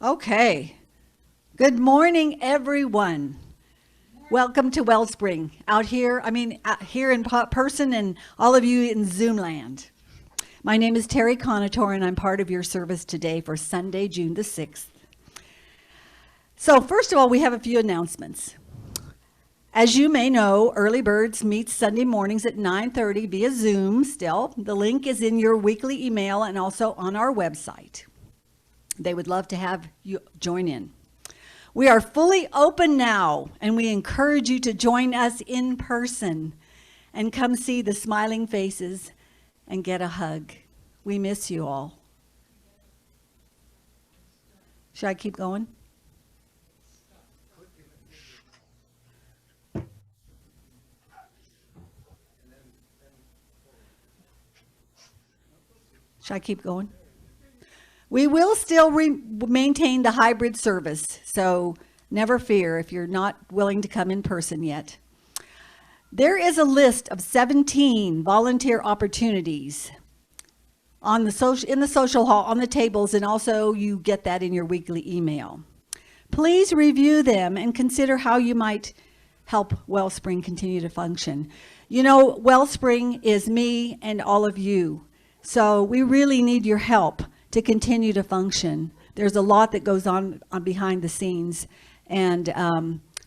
Okay. Good morning, everyone. Welcome to Wellspring. Out here in person and all of you in Zoom land. My name is Terry Conator, and I'm part of your service today for Sunday, June the 6th. So first of all, we have a few announcements. As you may know, Early Birds meets Sunday mornings at 9:30 via Zoom still. The link is in your weekly email and also on our website. They would love to have you join in. We are fully open now, and we encourage you to join us in person and come see the smiling faces and get a hug. We miss you all. Should I keep going? Should I keep going? We will still maintain the hybrid service, so never fear if you're not willing to come in person yet. There is a list of 17 volunteer opportunities in the social hall on the tables, and also you get that in your weekly email. Please review them and consider how you might help Wellspring continue to function. You know, Wellspring is me and all of you, so we really need your help to continue to function. There's a lot that goes on behind the scenes, and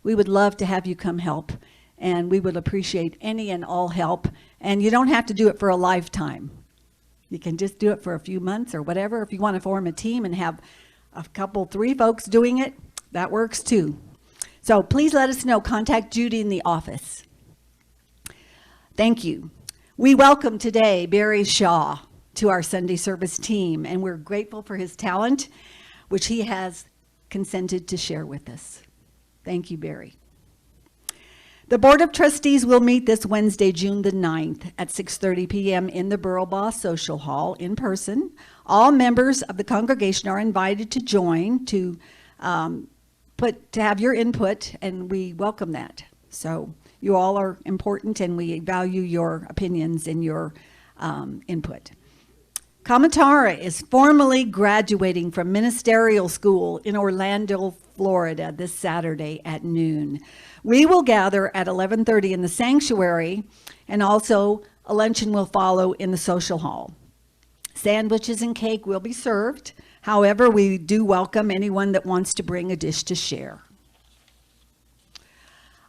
we would love to have you come help, and we would appreciate any and all help. And you don't have to do it for a lifetime. You can just do it for a few months or whatever. If you want to form a team and have a couple, 3 folks doing it, that works too. So please let us know. Contact Judy in the office. Thank you. We welcome today Barry Shaw to our Sunday service team, and we're grateful for his talent, which he has consented to share with us. Thank you, Barry. The Board of Trustees will meet this Wednesday, June the 9th at 6:30 p.m. in the Burlbaw Social Hall in person. All members of the congregation are invited to join to have your input, and we welcome that. So you all are important, and we value your opinions and your input. Kamatara is formally graduating from ministerial school in Orlando, Florida this Saturday at noon. We will gather at 11:30 in the sanctuary, and also a luncheon will follow in the social hall. Sandwiches and cake will be served. However, we do welcome anyone that wants to bring a dish to share.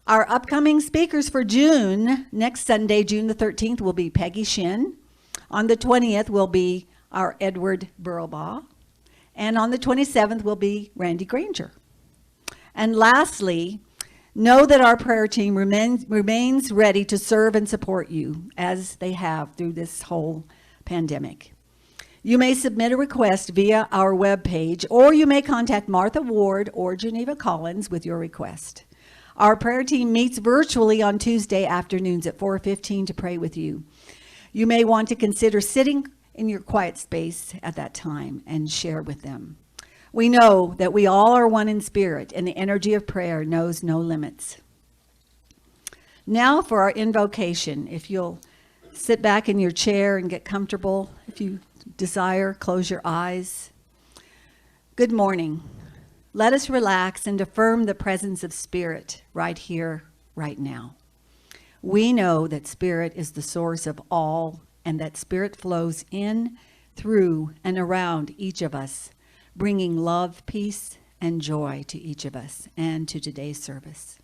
Our upcoming speakers for June, next Sunday, June the 13th, will be Peggy Shin. On the 20th will be our Edward Burlbaw. And on the 27th will be Randy Granger. And lastly, know that our prayer team remains ready to serve and support you as they have through this whole pandemic. You may submit a request via our webpage, or you may contact Martha Ward or Geneva Collins with your request. Our prayer team meets virtually on Tuesday afternoons at 4:15 to pray with you. You may want to consider sitting in your quiet space at that time and share with them. We know that we all are one in spirit, and the energy of prayer knows no limits. Now for our invocation. If you'll sit back in your chair and get comfortable, if you desire, close your eyes. Good morning. Let us relax and affirm the presence of Spirit right here, right now. We know that Spirit is the source of all, and that Spirit flows in, through, and around each of us, bringing love, peace, and joy to each of us and to today's service.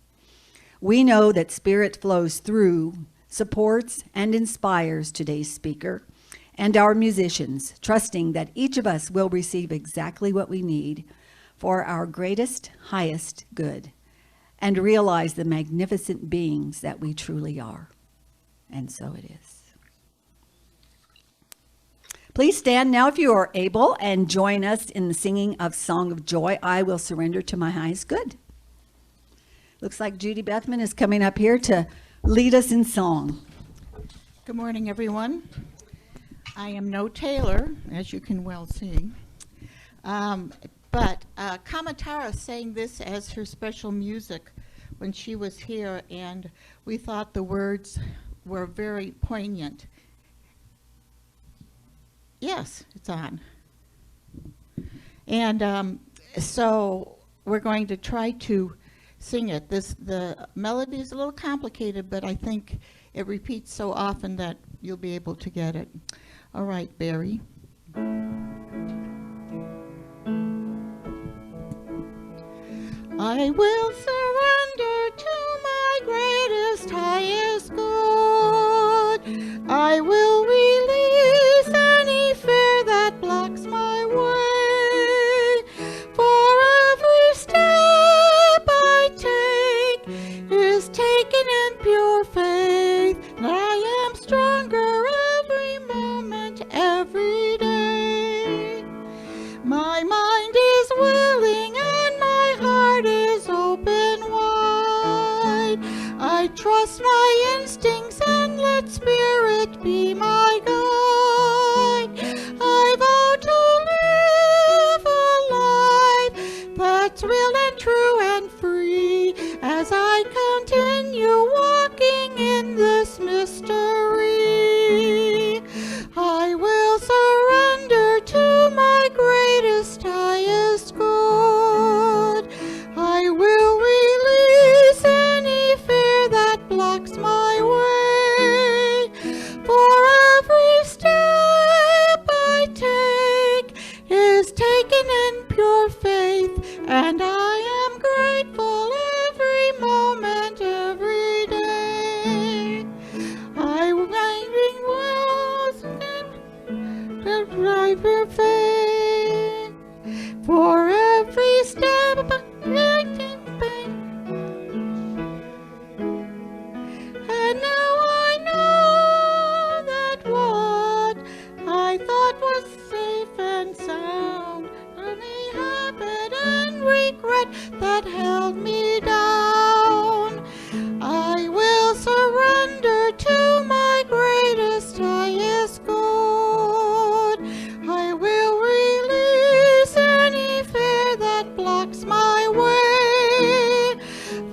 We know that Spirit flows through, supports, and inspires today's speaker and our musicians, trusting that each of us will receive exactly what we need for our greatest, highest good, and realize the magnificent beings that we truly are. And so it is. Please stand now if you are able and join us in the singing of Song of Joy, I Will Surrender to My Highest Good. Looks like Judy Bethman is coming up here to lead us in song. Good morning, everyone. I am no tailor, as you can well see. But Kamatara sang this as her special music when she was here, and we thought the words were very poignant. Yes, it's on. And So we're going to try to sing it. The melody is a little complicated, but I think it repeats so often that you'll be able to get it. All right, Barry. I will surrender to my greatest, highest good. I will release any fear that blocks my way. For every step I take is taken in pure faith. And I am stronger every moment, every day. My mind is willing and my heart is open wide. I trust my instincts and let Spirit be my guide. I vow to live a life that's real and true and free as I continue walking in this mystery. I will surrender to my greatest, highest good. I will release any fear that blocks my way. For every step I take is taken in pure faith, and I am grateful every moment, every day. I will drive your faith. For every step I take, and now I know that what I thought was safe and sound, only habit and regret that held me down. I will surrender to my greatest, highest good. I will release any fear that blocks my way.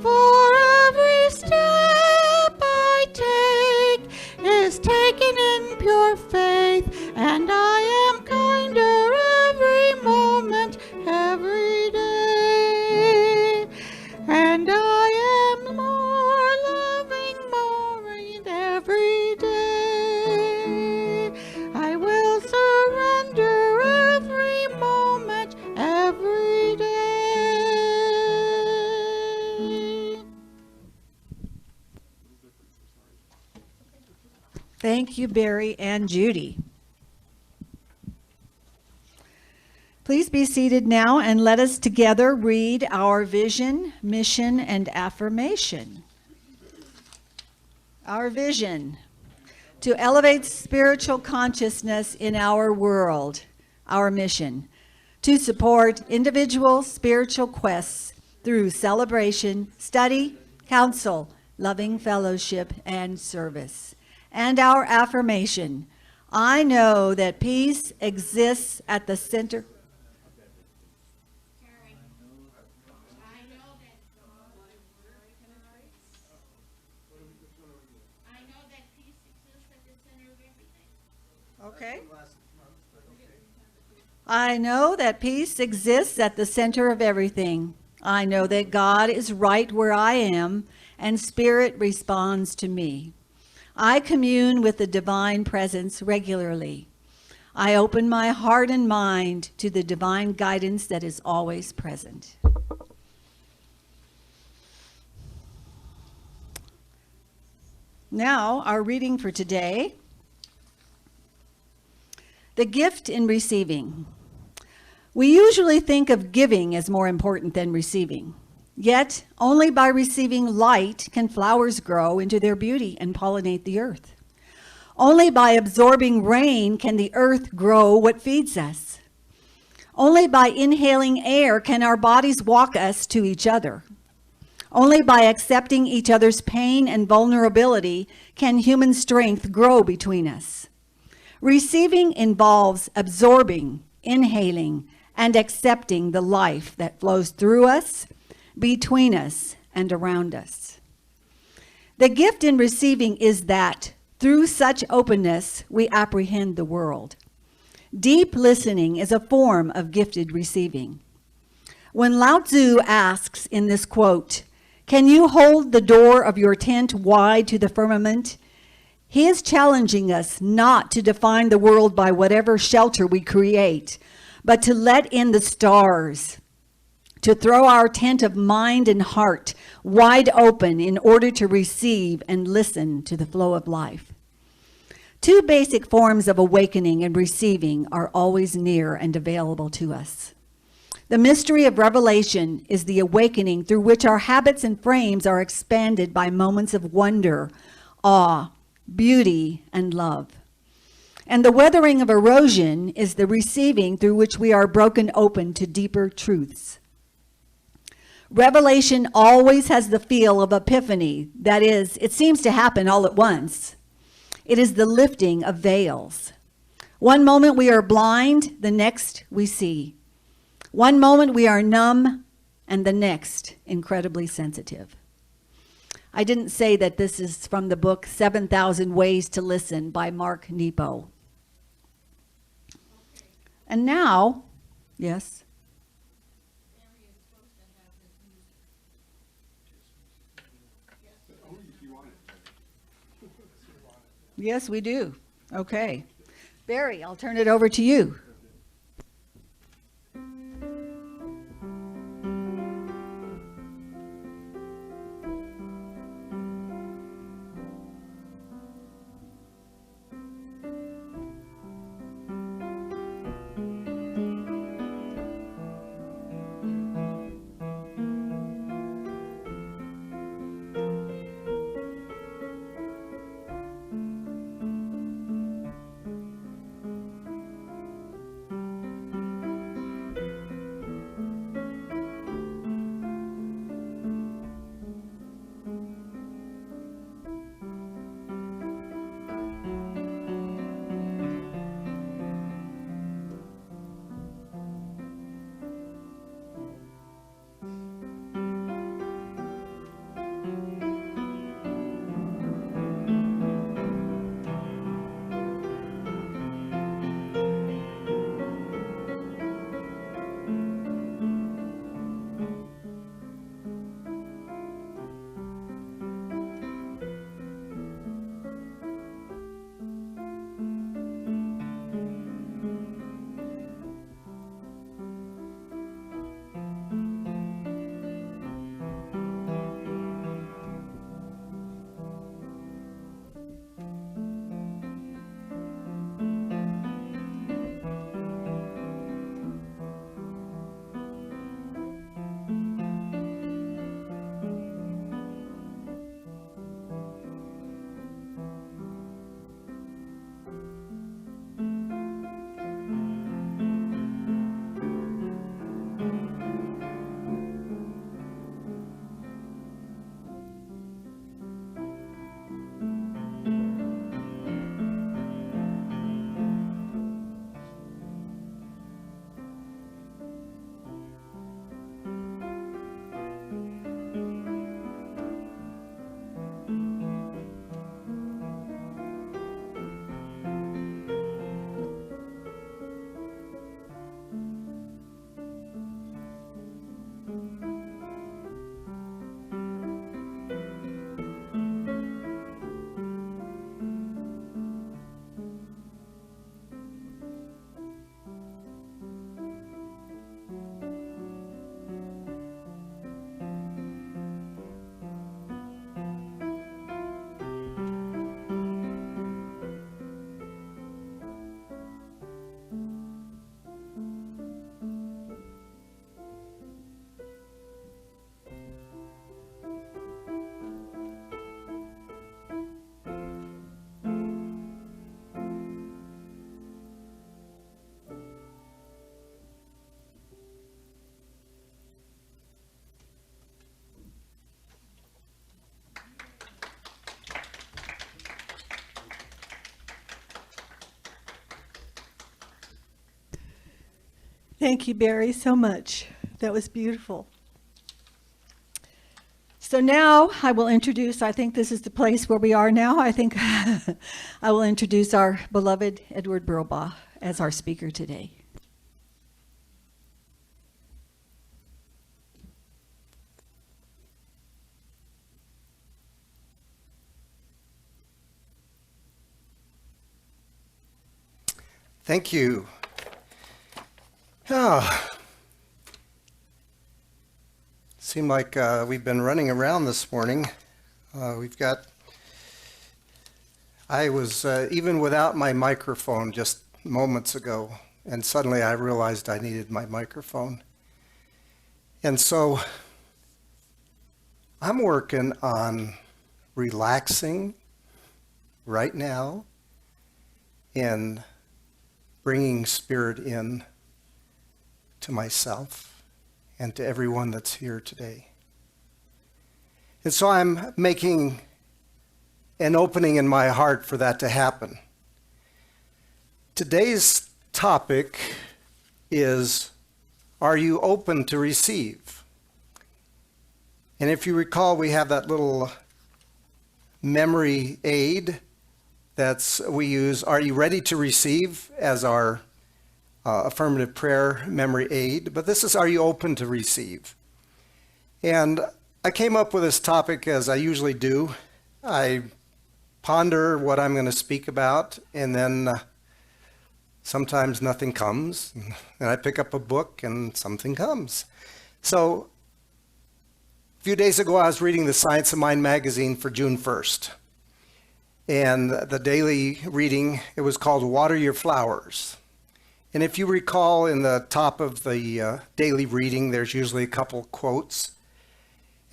For every step I take is taken in pure faith, and I am kinder every moment, every day. And I am more loving, more every day. I will surrender every moment, every day. Thank you, Barry and Judy. Please be seated now and let us together read our vision, mission, and affirmation. Our vision: to elevate spiritual consciousness in our world. Our mission: to support individual spiritual quests through celebration, study, counsel, loving fellowship, and service. And our affirmation: I know that peace exists at the center. Okay. I know that peace exists at the center of everything. I know that God is right where I am, and Spirit responds to me. I commune with the divine presence regularly. I open my heart and mind to the divine guidance that is always present. Now, our reading for today. The gift in receiving. We usually think of giving as more important than receiving. Yet, only by receiving light can flowers grow into their beauty and pollinate the earth. Only by absorbing rain can the earth grow what feeds us. Only by inhaling air can our bodies walk us to each other. Only by accepting each other's pain and vulnerability can human strength grow between us. Receiving involves absorbing, inhaling, and accepting the life that flows through us, between us, and around us. The gift in receiving is that, through such openness, we apprehend the world. Deep listening is a form of gifted receiving. When Lao Tzu asks in this quote, "Can you hold the door of your tent wide to the firmament?" he is challenging us not to define the world by whatever shelter we create, but to let in the stars, to throw our tent of mind and heart wide open in order to receive and listen to the flow of life. Two basic forms of awakening and receiving are always near and available to us. The mystery of revelation is the awakening through which our habits and frames are expanded by moments of wonder, awe, beauty, and love. And the weathering of erosion is the receiving through which we are broken open to deeper truths. Revelation always has the feel of epiphany. That is, it seems to happen all at once. It is the lifting of veils. One moment we are blind, the next we see. One moment we are numb, and the next incredibly sensitive. I didn't say that this is from the book 7,000 Ways to Listen by Mark Nepo. And now, yes? Yes, we do. Okay. Barry, I'll turn it over to you. Thank you, Barry, so much. That was beautiful. So now I will introduce, I think this is the place where we are now. I think I will introduce our beloved Edward Burlbaw as our speaker today. Thank you. Oh, seemed like we've been running around this morning. I was even without my microphone just moments ago, and suddenly I realized I needed my microphone. And so I'm working on relaxing right now and bringing spirit in to myself and to everyone that's here today. And so I'm making an opening in my heart for that to happen. Today's topic is, are you open to receive? And if you recall, we have that little memory aid we use, are you ready to receive, as our affirmative prayer memory aid. But this is, are you open to receive? And I came up with this topic as I usually do. I ponder what I'm going to speak about, and then sometimes nothing comes. And I pick up a book and something comes. So a few days ago, I was reading the Science of Mind magazine for June 1st. And the daily reading, it was called Water Your Flowers. And if you recall, in the top of the daily reading, there's usually a couple quotes.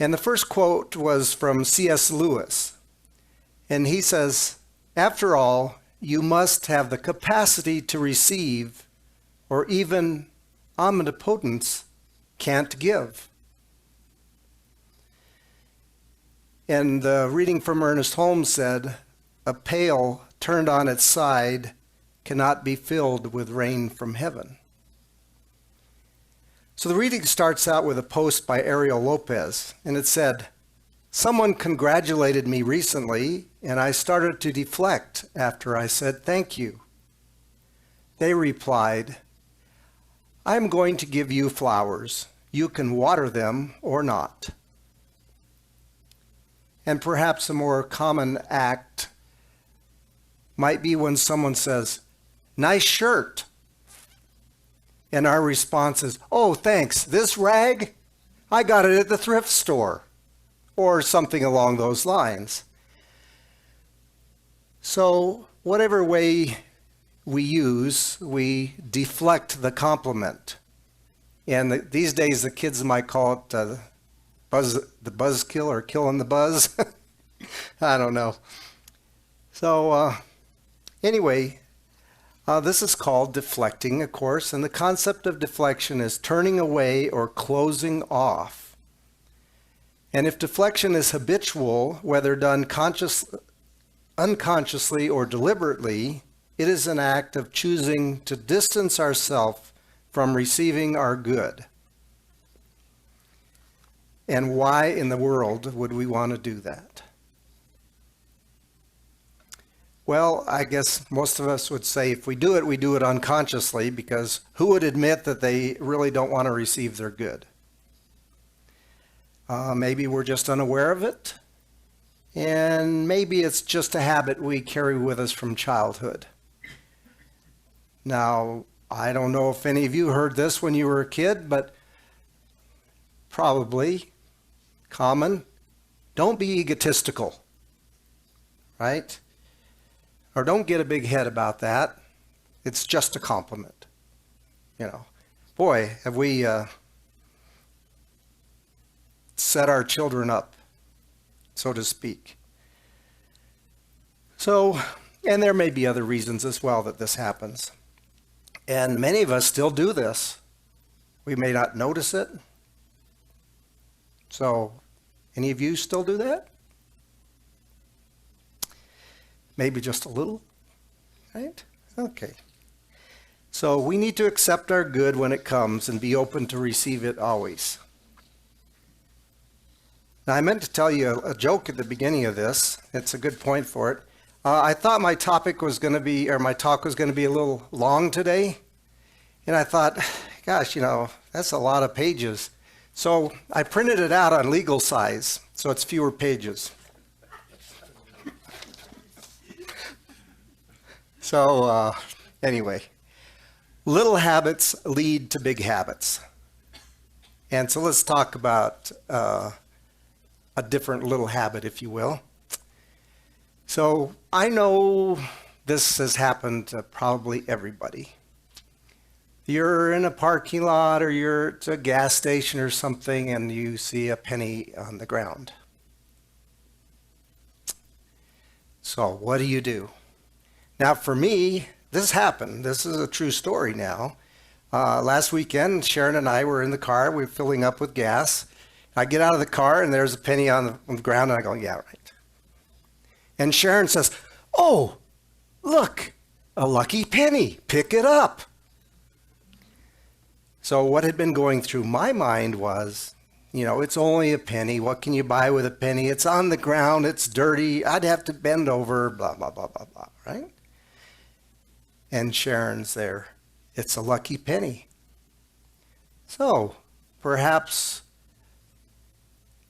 And the first quote was from C.S. Lewis. And he says, after all, you must have the capacity to receive, or even omnipotence can't give. And the reading from Ernest Holmes said, a pail turned on its side cannot be filled with rain from heaven. So the reading starts out with a post by Ariel Lopez, and it said, someone congratulated me recently, and I started to deflect after I said thank you. They replied, I'm going to give you flowers. You can water them or not. And perhaps a more common act might be when someone says, nice shirt. And our response is, oh, thanks. This rag? I got it at the thrift store. Or something along those lines. So whatever way we use, we deflect the compliment. And these days the kids might call it the buzzkill or killing the buzz. I don't know. So anyway, this is called deflecting, of course, and the concept of deflection is turning away or closing off. And if deflection is habitual, whether done unconsciously or deliberately, it is an act of choosing to distance ourselves from receiving our good. And why in the world would we want to do that? Well, I guess most of us would say if we do it unconsciously, because who would admit that they really don't want to receive their good? Maybe we're just unaware of it, and maybe it's just a habit we carry with us from childhood. Now, I don't know if any of you heard this when you were a kid, but probably common. Don't be egotistical, right? Or don't get a big head about that. It's just a compliment. You know, boy, have we set our children up, so to speak. So, and there may be other reasons as well that this happens. And many of us still do this. We may not notice it. So, any of you still do that? Maybe just a little, right? Okay. So we need to accept our good when it comes and be open to receive it always. Now, I meant to tell you a joke at the beginning of this. It's a good point for it. I thought my talk was going to be a little long today. And I thought, gosh, that's a lot of pages. So I printed it out on legal size, so it's fewer pages. So anyway, Little habits lead to big habits. And so let's talk about a different little habit, if you will. So I know this has happened to probably everybody. You're in a parking lot or you're at a gas station or something and you see a penny on the ground. So what do you do? Now for me, this happened. This is a true story now. Last weekend, Sharon and I were in the car. We were filling up with gas. I get out of the car and there's a penny on the ground and I go, yeah, right. And Sharon says, oh, look, a lucky penny. Pick it up. So what had been going through my mind was, you know, it's only a penny. What can you buy with a penny? It's on the ground. It's dirty. I'd have to bend over, blah, blah, blah, blah, blah, right? And Sharon's there. It's a lucky penny. So perhaps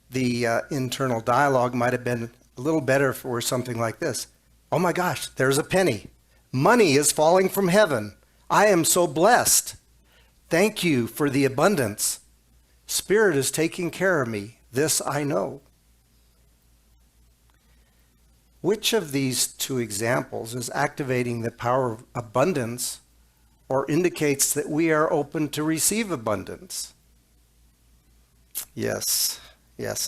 the internal dialogue might have been a little better for something like this. Oh my gosh, there's a penny. Money is falling from heaven. I am so blessed. Thank you for the abundance. Spirit is taking care of me. This I know. Which of these two examples is activating the power of abundance or indicates that we are open to receive abundance? Yes,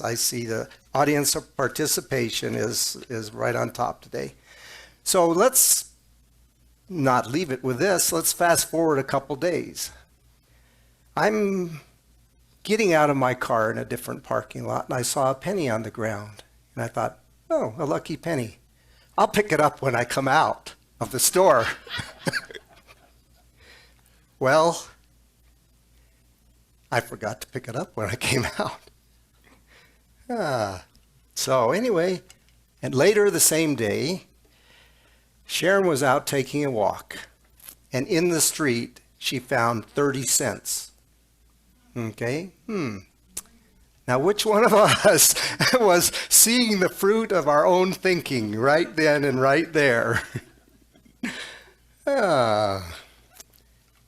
I see the audience participation is right on top today. So let's not leave it with this. Let's fast forward a couple days. I'm getting out of my car in a different parking lot and I saw a penny on the ground. And I thought, oh, a lucky penny. I'll pick it up when I come out of the store. Well, I forgot to pick it up when I came out. So anyway, and later the same day, Sharon was out taking a walk. And in the street, she found 30 cents. Okay? Now, which one of us was seeing the fruit of our own thinking right then and right there?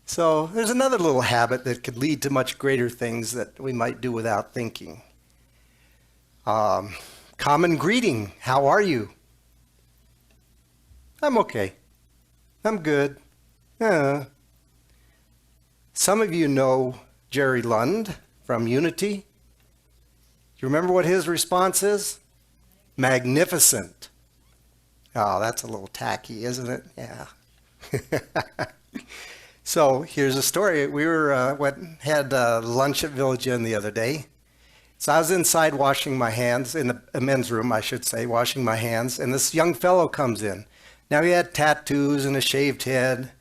So there's another little habit that could lead to much greater things that we might do without thinking. Common greeting. How are you? I'm okay. I'm good. Some of you know Jerry Lund from Unity. Do you remember what his response is? Magnificent. Oh, that's a little tacky, isn't it? Yeah. So here's a story. We had lunch at Village Inn the other day. So I was inside washing my hands, in the men's room, I should say, washing my hands, and this young fellow comes in. Now he had tattoos and a shaved head.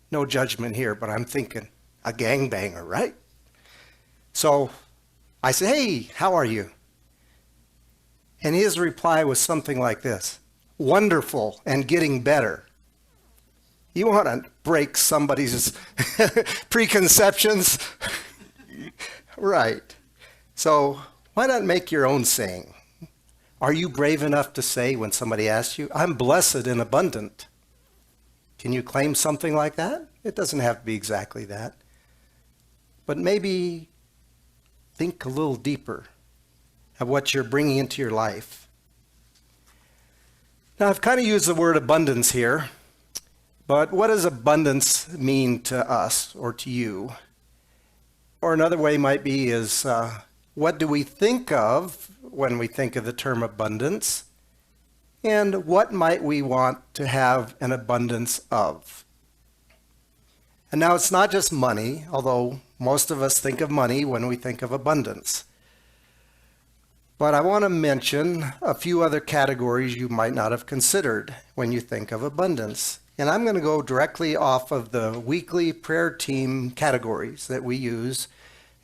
No judgment here, but I'm thinking, a gangbanger, right? So I said, hey, how are you? And his reply was something like this: wonderful and getting better. You want to break somebody's preconceptions? Right. So why not make your own saying? Are you brave enough to say when somebody asks you, I'm blessed and abundant? Can you claim something like that? It doesn't have to be exactly that. But maybe think a little deeper of what you're bringing into your life. Now, I've kind of used the word abundance here, but what does abundance mean to us or to you? Or another way might be is, what do we think of when we think of the term abundance? And what might we want to have an abundance of? And now it's not just money, although most of us think of money when we think of abundance. But I want to mention a few other categories you might not have considered when you think of abundance. And I'm going to go directly off of the weekly prayer team categories that we use.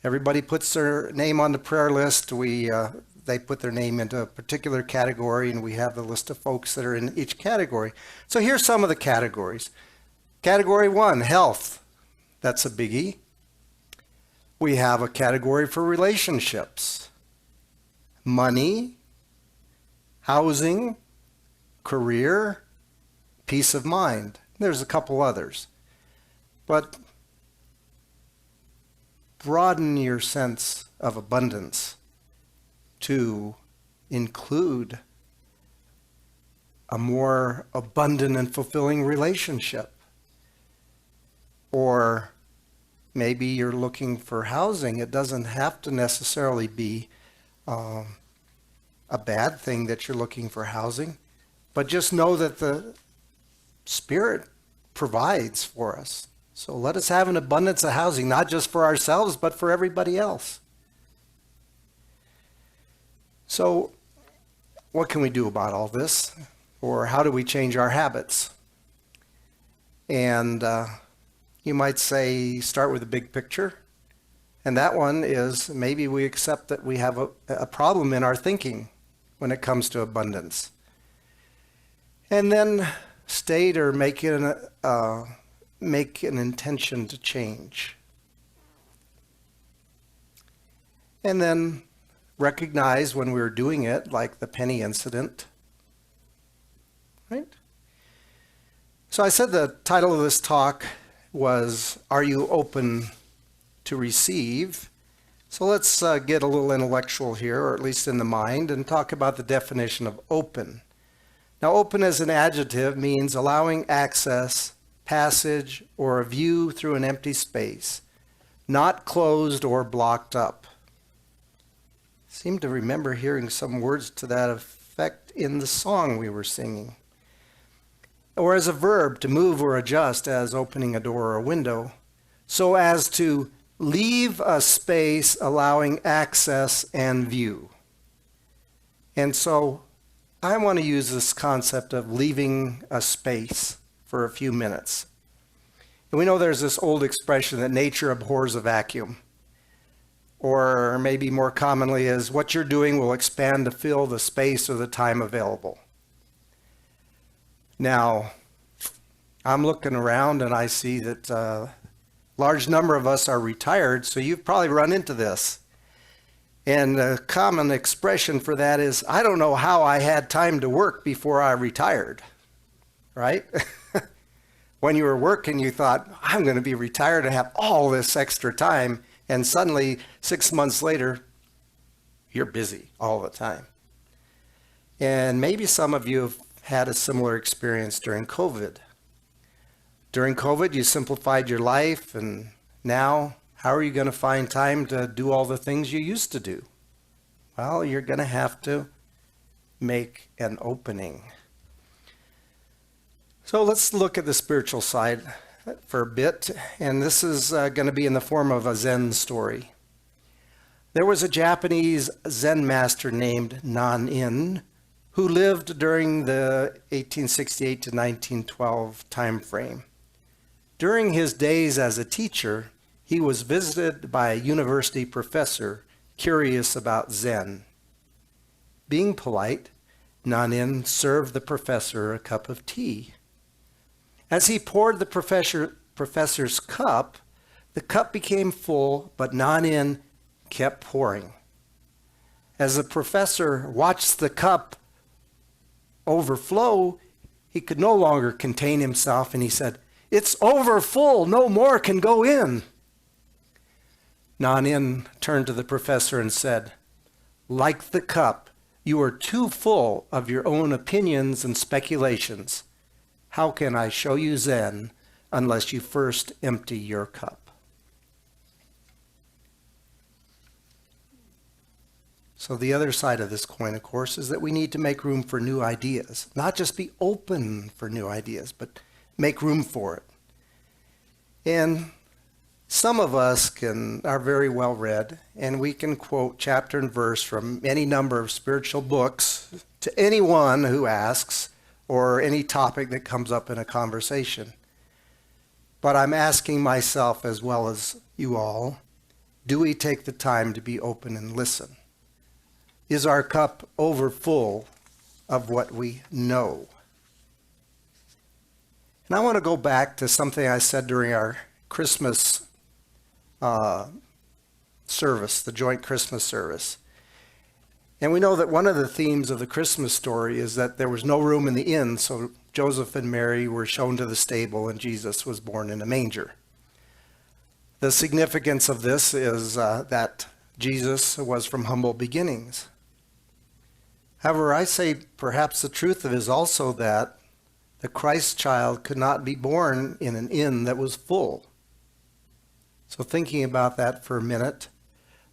Everybody puts their name on the prayer list. They put their name into a particular category, and we have the list of folks that are in each category. So here's some of the categories. Category 1, health. That's a biggie. We have a category for relationships. Money, housing, career, peace of mind. There's a couple others. but broaden your sense of abundance to include a more abundant and fulfilling relationship. Or maybe you're looking for housing. It doesn't have to necessarily be a bad thing that you're looking for housing, but just know that the Spirit provides for us. So let us have an abundance of housing, not just for ourselves, but for everybody else. So what can we do about all this? Or how do we change our habits? And you might say, start with the big picture. And that one is maybe we accept that we have a problem in our thinking when it comes to abundance. And then state or make an intention to change. And then recognize when we're doing it, like the penny incident. Right? So I said the title of this talk was, Are You Open to Receive? So let's get a little intellectual here, or at least in the mind, and talk about the definition of open. Now, open as an adjective means allowing access, passage, or a view through an empty space, not closed or blocked up. I seem to remember hearing some words to that effect in the song we were singing. Or as a verb, to move or adjust, as opening a door or a window, so as to leave a space allowing access and view. And so I want to use this concept of leaving a space for a few minutes. And we know there's this old expression that nature abhors a vacuum. Or maybe more commonly is, what you're doing will expand to fill the space or the time available. Now, I'm looking around and I see that a large number of us are retired, so you've probably run into this. And a common expression for that is, I don't know how I had time to work before I retired, right? When you were working, you thought, I'm going to be retired and have all this extra time. And suddenly, 6 months later, you're busy all the time. And maybe some of you have had a similar experience during COVID. During COVID, you simplified your life, and now, how are you going to find time to do all the things you used to do? Well, you're going to have to make an opening. So let's look at the spiritual side for a bit, and this is going to be in the form of a Zen story. There was a Japanese Zen master named Nan-in who lived during the 1868 to 1912 time frame. During his days as a teacher, he was visited by a university professor curious about Zen. Being polite, Nan-in served the professor a cup of tea. As he poured the professor's cup, the cup became full, but Nan-in kept pouring. As the professor watched the cup overflow, he could no longer contain himself, and he said, "It's over full, no more can go in." Nan-in turned to the professor and said, "Like the cup, you are too full of your own opinions and speculations. How can I show you Zen unless you first empty your cup?" So the other side of this coin, of course, is that we need to make room for new ideas. Not just be open for new ideas, but make room for it. And some of us are very well read, and we can quote chapter and verse from any number of spiritual books to anyone who asks, or any topic that comes up in a conversation. But I'm asking myself as well as you all, do we take the time to be open and listen? Is our cup overfull of what we know? And I want to go back to something I said during our Christmas service, the joint Christmas service. And we know that one of the themes of the Christmas story is that there was no room in the inn, so Joseph and Mary were shown to the stable and Jesus was born in a manger. The significance of this is that Jesus was from humble beginnings. However, I say perhaps the truth of it is also that the Christ child could not be born in an inn that was full. So thinking about that for a minute,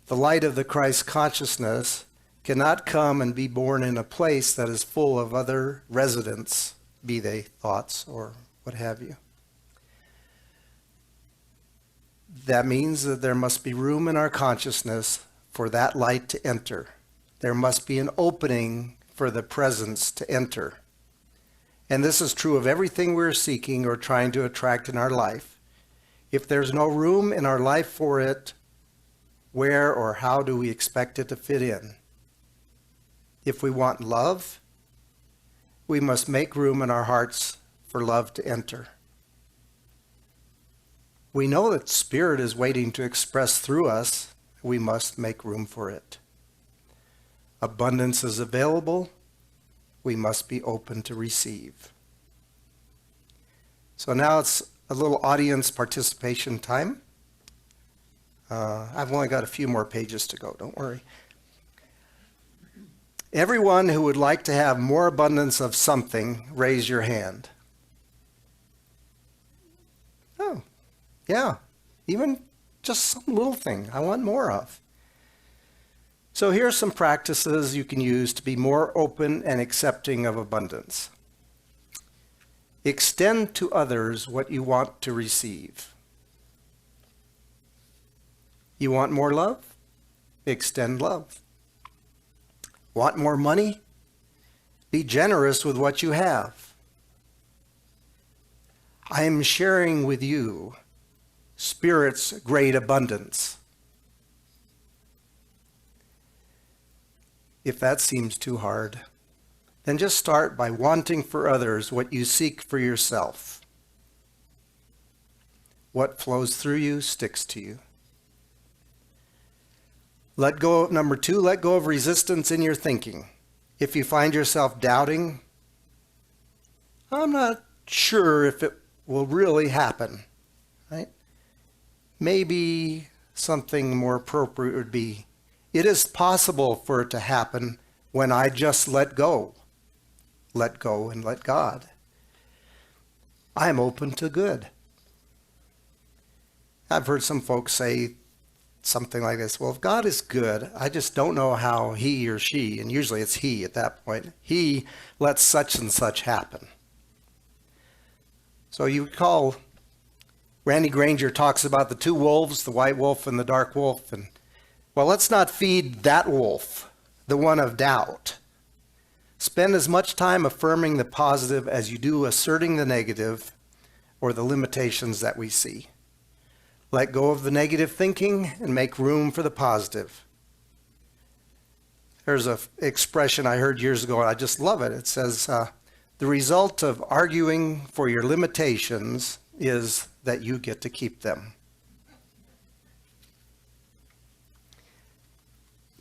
the light of the Christ consciousness cannot come and be born in a place that is full of other residents, be they thoughts or what have you. That means that there must be room in our consciousness for that light to enter. There must be an opening for the presence to enter. And this is true of everything we're seeking or trying to attract in our life. If there's no room in our life for it, where or how do we expect it to fit in? If we want love, we must make room in our hearts for love to enter. We know that Spirit is waiting to express through us. We must make room for it. Abundance is available. We must be open to receive. So now it's a little audience participation time. I've only got a few more pages to go, don't worry. Everyone who would like to have more abundance of something, raise your hand. Oh, yeah, even just some little thing I want more of. So here are some practices you can use to be more open and accepting of abundance. Extend to others what you want to receive. You want more love? Extend love. Want more money? Be generous with what you have. I am sharing with you Spirit's great abundance. If that seems too hard, then just start by wanting for others what you seek for yourself. What flows through you sticks to you. Let go, number 2, let go of resistance in your thinking. If you find yourself doubting, I'm not sure if it will really happen, right? Maybe something more appropriate would be, it is possible for it to happen when I just let go. Let go and let God. I am open to good. I've heard some folks say something like this, well, if God is good, I just don't know how he or she, and usually it's he at that point, he lets such and such happen. So you recall Randy Granger talks about the two wolves, the white wolf and the dark wolf, and well, let's not feed that wolf, the one of doubt. Spend as much time affirming the positive as you do asserting the negative or the limitations that we see. Let go of the negative thinking and make room for the positive. There's an expression I heard years ago, and I just love it. It says, the result of arguing for your limitations is that you get to keep them.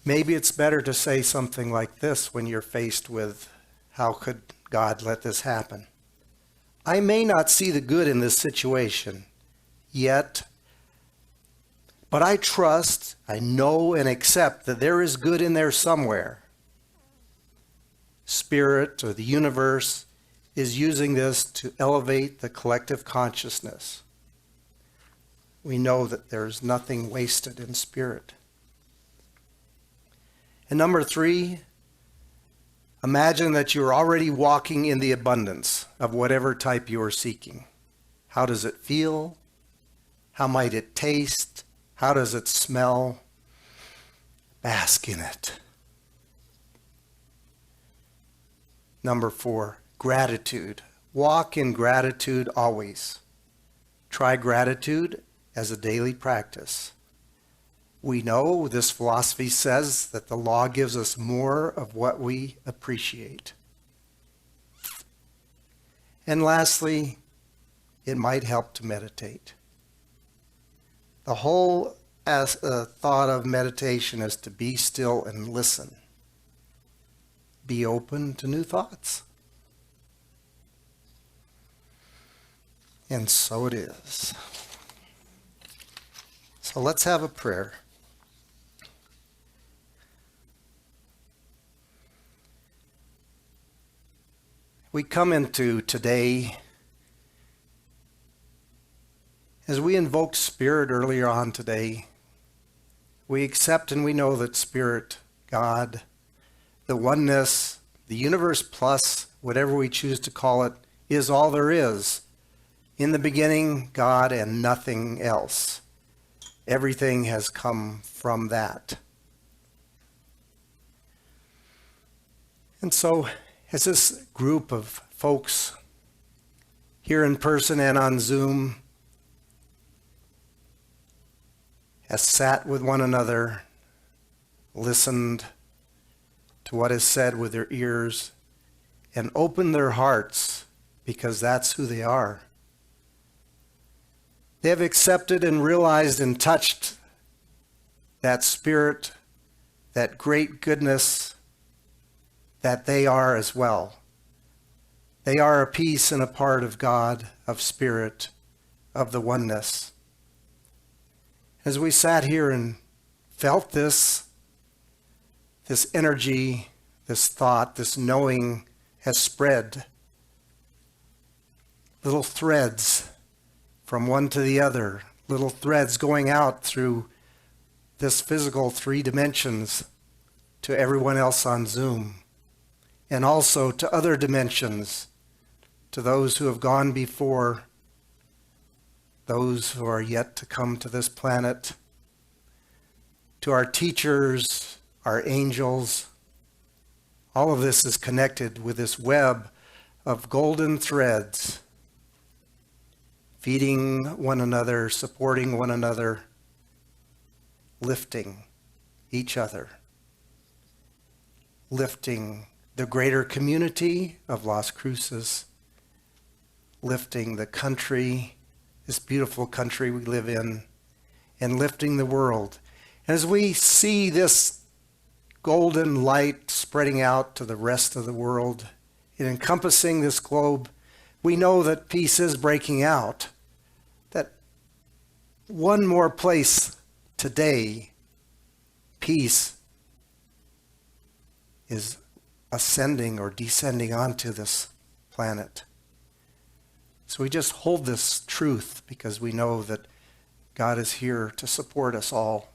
Maybe it's better to say something like this when you're faced with, how could God let this happen? I may not see the good in this situation yet, but I trust, I know and accept that there is good in there somewhere. Spirit or the universe is using this to elevate the collective consciousness. We know that there's nothing wasted in Spirit. And number 3, imagine that you're already walking in the abundance of whatever type you are seeking. How does it feel? How might it taste? How does it smell? Bask in it. Number 4, gratitude. Walk in gratitude always. Try gratitude as a daily practice. We know this philosophy says that the law gives us more of what we appreciate. And lastly, it might help to meditate. The whole thought of meditation is to be still and listen. Be open to new thoughts. And so it is. So let's have a prayer. We come into today as we invoked Spirit earlier on today. We accept and we know that Spirit, God, the oneness, the universe plus, whatever we choose to call it, is all there is. In the beginning, God and nothing else. Everything has come from that. And so, as this group of folks here in person and on Zoom has sat with one another, listened to what is said with their ears, and opened their hearts, because that's who they are. They have accepted and realized and touched that Spirit, that great goodness that they are as well. They are a piece and a part of God, of Spirit, of the oneness. As we sat here and felt this energy, this thought, this knowing has spread. Little threads from one to the other, little threads going out through this physical 3 dimensions to everyone else on Zoom, and also to other dimensions, to those who have gone before, those who are yet to come to this planet, to our teachers, our angels. All of this is connected with this web of golden threads, feeding one another, supporting one another, lifting each other, lifting the greater community of Las Cruces, lifting the country, this beautiful country we live in, and lifting the world. As we see this golden light spreading out to the rest of the world and encompassing this globe, we know that peace is breaking out, that one more place today, peace is ascending or descending onto this planet. So we just hold this truth because we know that God is here to support us all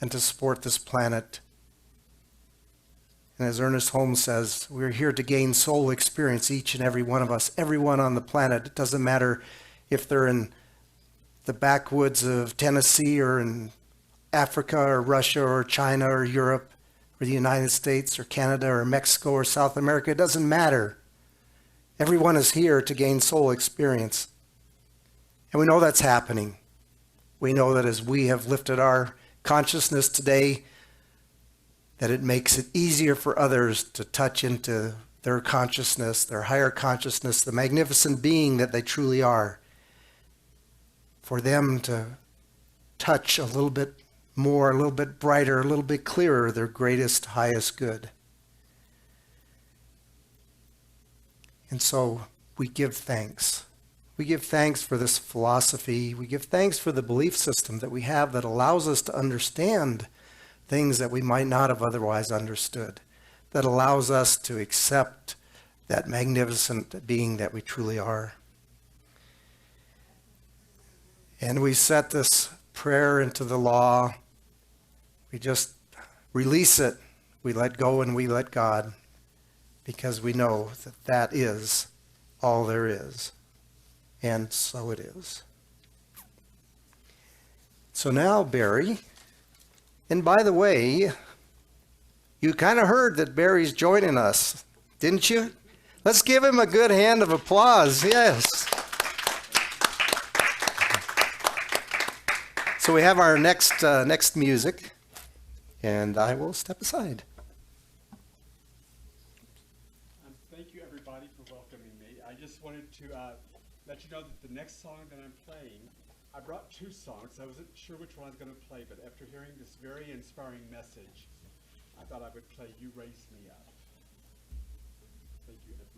and to support this planet. And as Ernest Holmes says, we're here to gain soul experience, each and every one of us, everyone on the planet. It doesn't matter if they're in the backwoods of Tennessee or in Africa or Russia or China or Europe or the United States or Canada or Mexico or South America. It doesn't matter. Everyone is here to gain soul experience. And we know that's happening. We know that as we have lifted our consciousness today, that it makes it easier for others to touch into their consciousness, their higher consciousness, the magnificent being that they truly are. For them to touch a little bit more, a little bit brighter, a little bit clearer, their greatest, highest good. And so we give thanks. We give thanks for this philosophy. We give thanks for the belief system that we have that allows us to understand things that we might not have otherwise understood, that allows us to accept that magnificent being that we truly are. And we set this prayer into the law. We just release it. We let go and we let God, because we know that that is all there is. And so it is. So now, Barry, and by the way, you kind of heard that Barry's joining us, didn't you? Let's give him a good hand of applause. Yes. So we have our next music, and I will step aside. Thank you, everybody, for welcoming me. I just wanted to let you know that the next song that I'm playing, I brought 2 songs. I wasn't sure which one I was going to play, but after hearing this very inspiring message, I thought I would play You Raise Me Up. Thank you, everybody.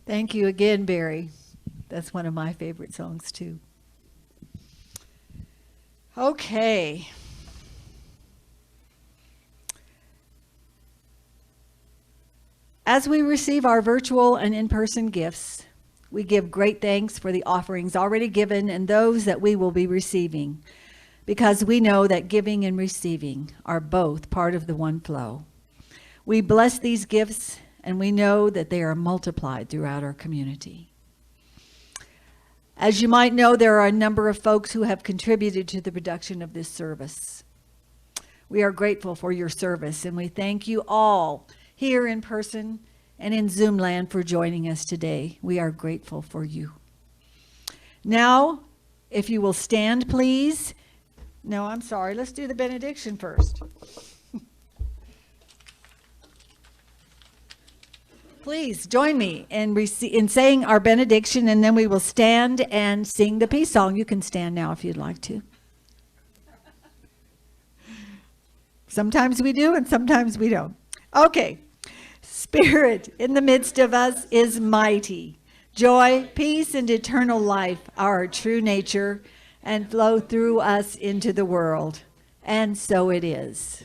Thank you again, Barry. That's one of my favorite songs, too. Okay. As we receive our virtual and in-person gifts, we give great thanks for the offerings already given and those that we will be receiving, because we know that giving and receiving are both part of the one flow. We bless these gifts, and we know that they are multiplied throughout our community. As you might know, there are a number of folks who have contributed to the production of this service. We are grateful for your service, and we thank you all here in person and in Zoom land for joining us today. We are grateful for you. Now, if you will stand, please. No, I'm sorry. Let's do the benediction first. Please join me in saying our benediction, and then we will stand and sing the peace song. You can stand now if you'd like to. Sometimes we do, and sometimes we don't. Okay. Spirit in the midst of us is mighty. Joy, peace, and eternal life are our true nature and flow through us into the world. And so it is.